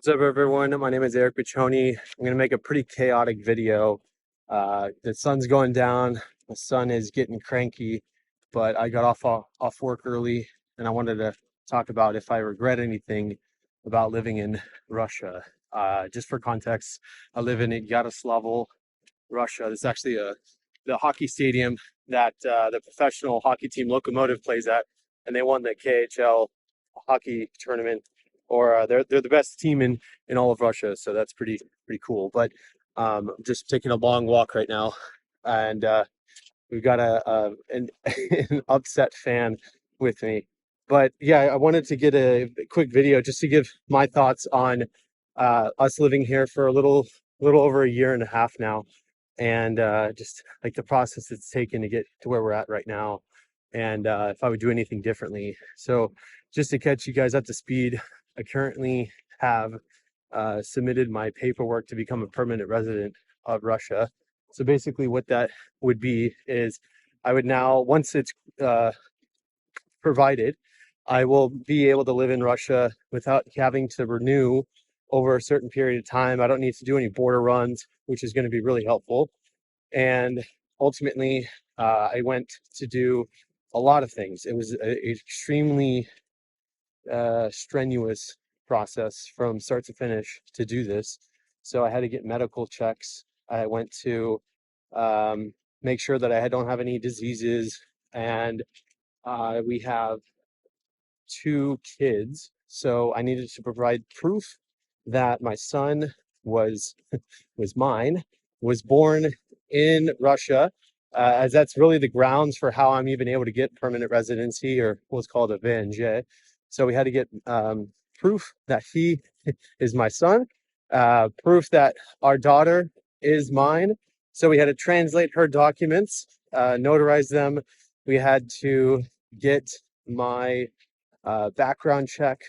What's up, everyone? My name is Eric Piccioni. I'm going to make a pretty chaotic video. The sun's going down. The sun is getting cranky, but I got off work early, and I wanted to talk about if I regret anything about living in Russia. Just for context, I live in Yaroslavl, Russia. This is actually the hockey stadium that the professional hockey team Lokomotiv plays at, and they won the KHL hockey tournament, or they're the best team in all of Russia. So that's pretty cool. But I'm just taking a long walk right now, and we've got an an upset fan with me. But yeah, I wanted to get a quick video just to give my thoughts on us living here for a little over a year and a half now, and just like the process it's taken to get to where we're at right now, and if I would do anything differently. So just to catch you guys up to speed, I currently have submitted my paperwork to become a permanent resident of Russia. So basically what that would be is I would now, once it's provided, I will be able to live in Russia without having to renew over a certain period of time. I don't need to do any border runs, which is going to be really helpful. And ultimately, I went to do a lot of things. It was an extremely strenuous process from start to finish to do this. So I had to get medical checks. I went to make sure that I don't have any diseases, and we have 2 kids. So I needed to provide proof that my son was was born in Russia, as that's really the grounds for how I'm even able to get permanent residency, or what's called a VNJ. So we had to get proof that he is my son, proof that our daughter is mine. So we had to translate her documents, notarize them. We had to get my background check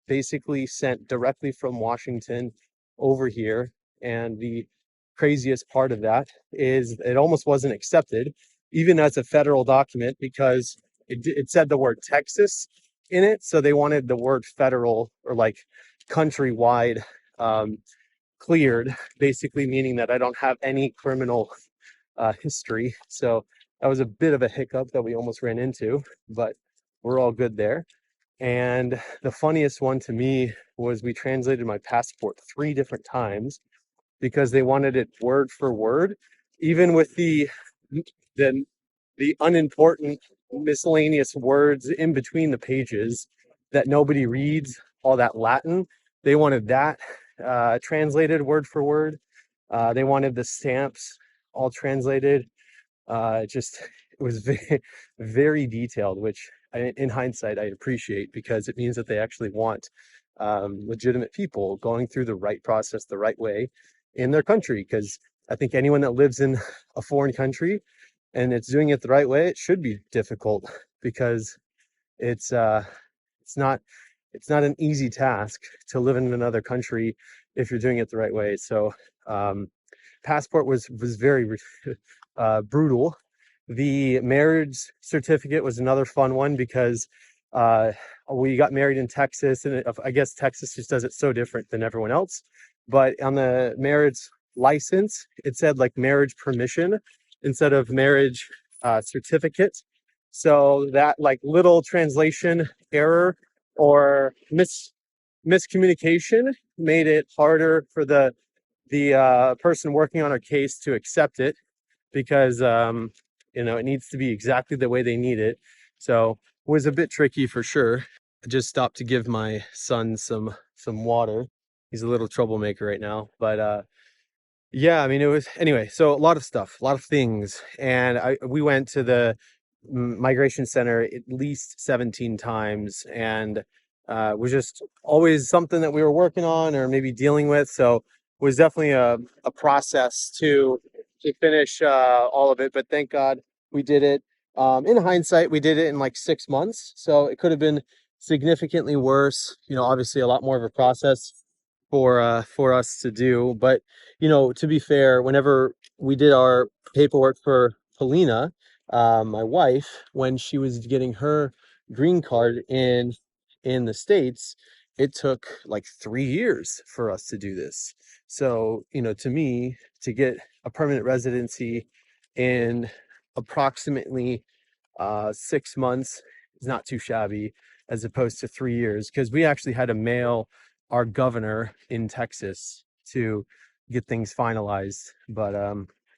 basically sent directly from Washington over here. And the craziest part of that is it almost wasn't accepted, even as a federal document, because it said the word Texas in it. So they wanted the word federal, or like countrywide, cleared, basically meaning that I don't have any criminal history. So that was a bit of a hiccup that we almost ran into, but we're all good there. And the funniest one to me was we translated my passport 3 different times because they wanted it word for word, even with the unimportant miscellaneous words in between the pages that nobody reads, all that Latin. They wanted that translated word for word. They wanted the stamps all translated. It was very detailed, which in hindsight I appreciate, because it means that they actually want legitimate people going through the right process the right way in their country. Because I think anyone that lives in a foreign country and it's doing it the right way, it should be difficult, because it's not an easy task to live in another country if you're doing it the right way. So passport was very brutal. The marriage certificate was another fun one, because we got married in Texas, and I guess Texas just does it so different than everyone else. But on the marriage license, it said like marriage permission instead of marriage certificate. So that like little translation error or miscommunication made it harder for the person working on our case to accept it, because it needs to be exactly the way they need it. So it was a bit tricky for sure. I just stopped to give my son some water. He's a little troublemaker right now, but yeah, I mean, it was, anyway, so a lot of stuff, a lot of things. And we went to the migration center at least 17 times, and it was just always something that we were working on or maybe dealing with. So it was definitely a process to finish all of it, but thank God we did it. In hindsight, we did it in like 6 months, so it could have been significantly worse. Obviously a lot more of a process for us to do. But to be fair, whenever we did our paperwork for Polina, my wife, when she was getting her green card in the States, it took like 3 years for us to do this. So, to me, to get a permanent residency in approximately 6 months is not too shabby, as opposed to 3 years, because we actually had to mail our governor in Texas to get things finalized. But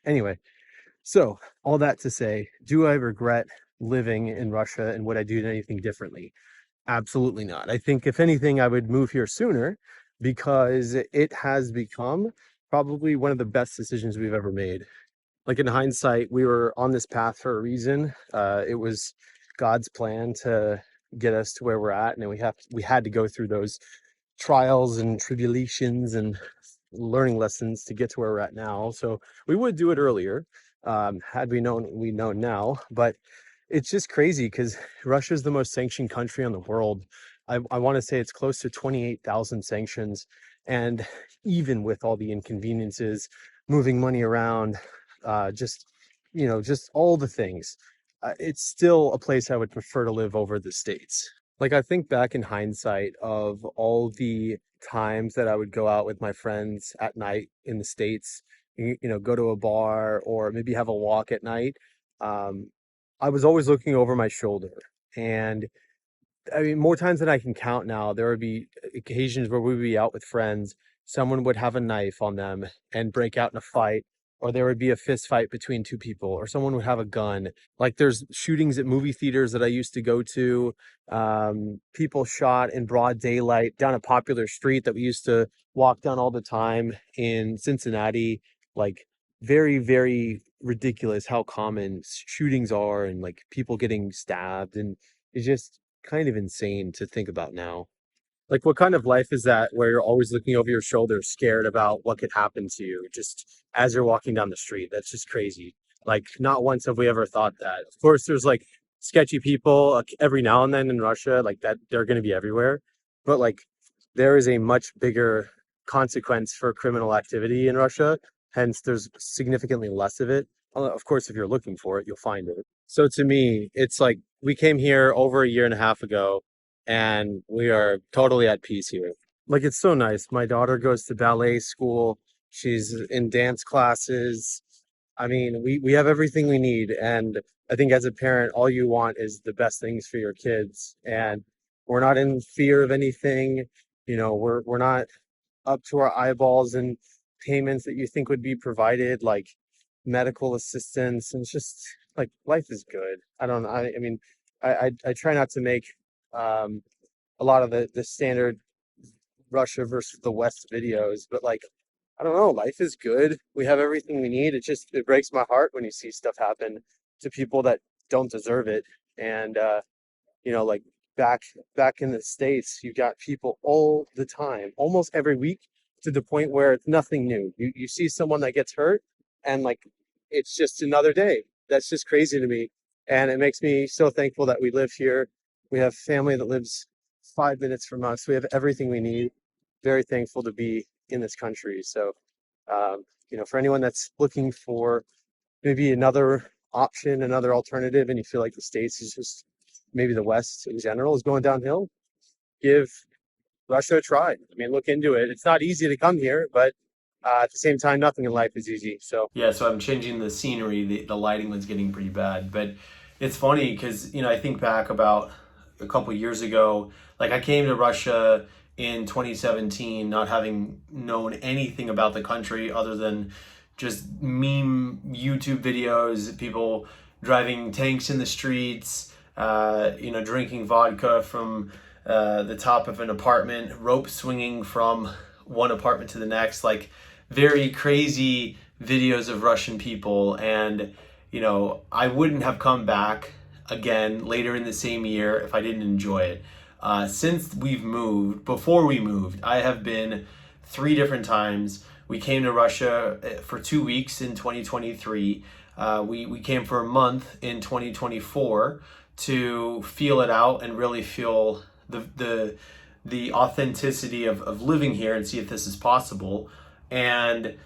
anyway, so all that to say, do I regret living in Russia, and would I do anything differently? Absolutely not. I think if anything, I would move here sooner, because it has become probably one of the best decisions we've ever made. Like, in hindsight, we were on this path for a reason. It was God's plan to get us to where we're at, and we had to go through those trials and tribulations and learning lessons to get to where we're at now. So we would do it earlier, had we known what we know now. But it's just crazy because Russia is the most sanctioned country in the world. I want to say it's close to 28,000 sanctions. And even with all the inconveniences, moving money around, just, just all the things, it's still a place I would prefer to live over the States. Like, I think back in hindsight of all the times that I would go out with my friends at night in the States, go to a bar or maybe have a walk at night. Um, I was always looking over my shoulder. And I mean, more times than I can count now, there would be occasions where we would be out with friends. Someone would have a knife on them and break out in a fight, or there would be a fist fight between two people, or someone would have a gun. Like, there's shootings at movie theaters that I used to go to. People shot in broad daylight down a popular street that we used to walk down all the time in Cincinnati. Like, very, very ridiculous how common shootings are, and like people getting stabbed, and it's just kind of insane to think about now. Like, what kind of life is that where you're always looking over your shoulder, scared about what could happen to you just as you're walking down the street? That's just crazy. Like, not once have we ever thought that. Of course, there's like sketchy people every now and then in Russia, like that, they're going to be everywhere. But like, there is a much bigger consequence for criminal activity in Russia. Hence, there's significantly less of it. Of course, if you're looking for it, you'll find it. So to me, it's like we came here over a year and a half ago, and we are totally at peace here. Like, it's so nice. My daughter goes to ballet school. She's in dance classes. I mean, we have everything we need. And I think as a parent, all you want is the best things for your kids. And we're not in fear of anything. We're not up to our eyeballs in payments that you think would be provided, like medical assistance. And it's just like, life is good. I don't know. I mean, I try not to make um, a lot of the standard Russia versus the West videos, but like, I don't know, life is good. We have everything we need. It breaks my heart when you see stuff happen to people that don't deserve it. And like, back in the States, you got people all the time, almost every week, to the point where it's nothing new. You see someone that gets hurt, and like, it's just another day. That's just crazy to me. And it makes me so thankful that we live here. We have family that lives 5 minutes from us. We have everything we need. Very thankful to be in this country. So, for anyone that's looking for maybe another option, another alternative, and you feel like the States is just, maybe the West in general is going downhill, give Russia a try. I mean, look into it. It's not easy to come here, but at the same time, nothing in life is easy. So Yeah, so I'm changing the scenery. The lighting was getting pretty bad, but it's funny because I think back about a couple years ago. Like, I came to Russia in 2017, not having known anything about the country other than just meme YouTube videos, people driving tanks in the streets, drinking vodka from the top of an apartment, rope swinging from one apartment to the next, like very crazy videos of Russian people. And, I wouldn't have come back again later in the same year if I didn't enjoy it. Since we've moved, before we moved, I have been 3 different times. We came to Russia for 2 weeks in 2023. We came for a month in 2024 to feel it out and really feel the authenticity of living here and see if this is possible. And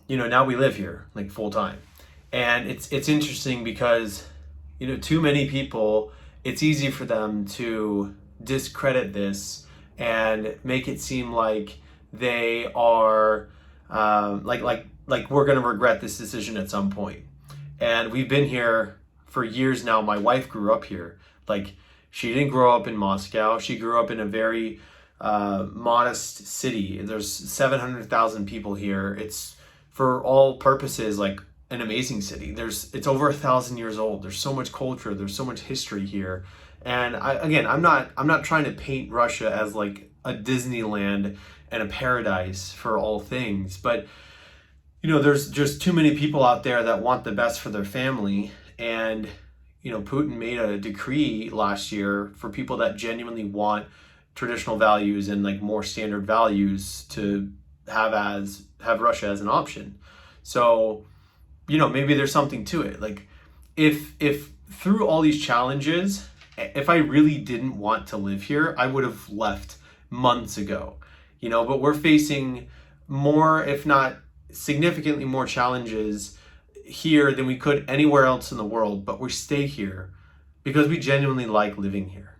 now we live here like full time. And it's interesting because too many people, it's easy for them to discredit this and make it seem like they are like we're going to regret this decision at some point. And we've been here for years now. My wife grew up here. Like, she didn't grow up in Moscow. She grew up in a very modest city. There's 700,000 people here. It's, for all purposes, like an amazing city. It's over 1,000 years old. There's so much culture. There's so much history here. And I'm not trying to paint Russia as like a Disneyland and a paradise for all things, but there's just too many people out there that want the best for their family. And Putin made a decree last year for people that genuinely want traditional values and like more standard values to have Russia as an option. So maybe there's something to it. Like, if through all these challenges, if I really didn't want to live here, I would have left months ago. But we're facing more, if not significantly more, challenges here than we could anywhere else in the world. But we stay here because we genuinely like living here.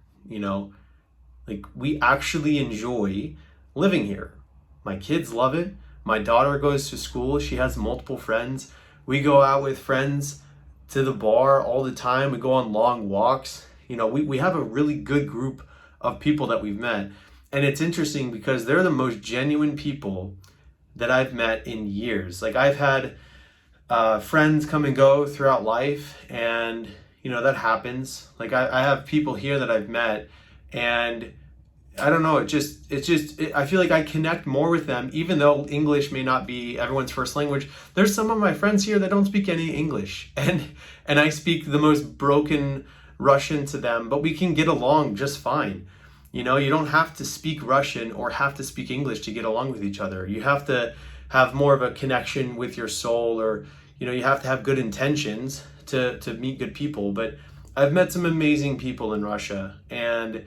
Like, we actually enjoy living here. My kids love it. My daughter goes to school. She has multiple friends. We go out with friends to the bar all the time. We go on long walks. We have a really good group of people that we've met. And it's interesting because they're the most genuine people that I've met in years. Like, I've had friends come and go throughout life, and that happens. Like, I have people here that I've met, and I don't know, I feel like I connect more with them, even though English may not be everyone's first language. There's some of my friends here that don't speak any English, and I speak the most broken Russian to them, but we can get along just fine. You don't have to speak Russian or have to speak English to get along with each other. You have to have more of a connection with your soul, or you have to have good intentions to meet good people. But I've met some amazing people in Russia, and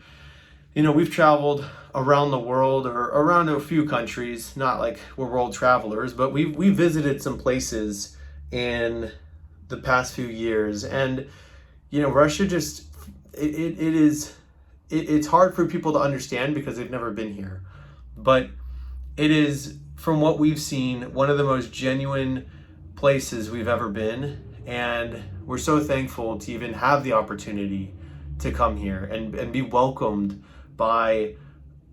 we've traveled around the world, or around a few countries. Not like we're world travelers, but we visited some places in the past few years. And Russia just, it's hard for people to understand because they've never been here. But it is, from what we've seen, one of the most genuine places we've ever been. And we're so thankful to even have the opportunity to come here and be welcomed by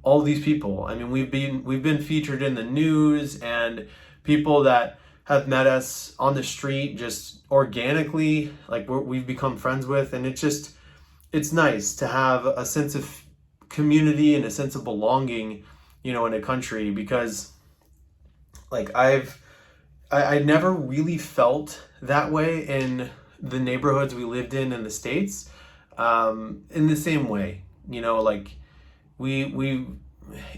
all these people. I mean, we've been featured in the news, and people that have met us on the street just organically, like we've become friends with. And it's nice to have a sense of community and a sense of belonging, in a country, because like I never really felt that way in the neighborhoods we lived in the States, in the same way. Like,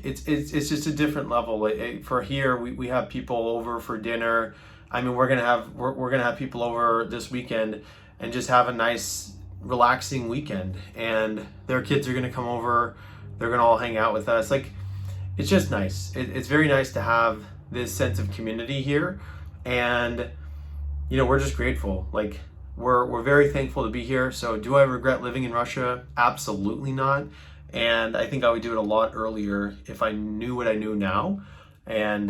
it's just a different level. Like, for here, we have people over for dinner. I mean, we're gonna have people over this weekend and just have a nice, relaxing weekend. And their kids are gonna come over. They're gonna all hang out with us. Like, it's just nice. It's very nice to have this sense of community here, and we're just grateful. Like, we're very thankful to be here. So, do I regret living in Russia? Absolutely not. And I think I would do it a lot earlier if I knew what I knew now. And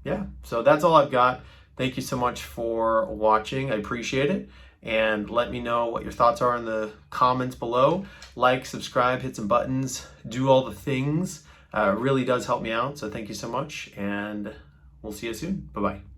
yeah, so that's all I've got. Thank you so much for watching. I appreciate it. And let me know what your thoughts are in the comments below. Like, subscribe, hit some buttons, do all the things. It really does help me out. So thank you so much, and we'll see you soon. Bye-bye.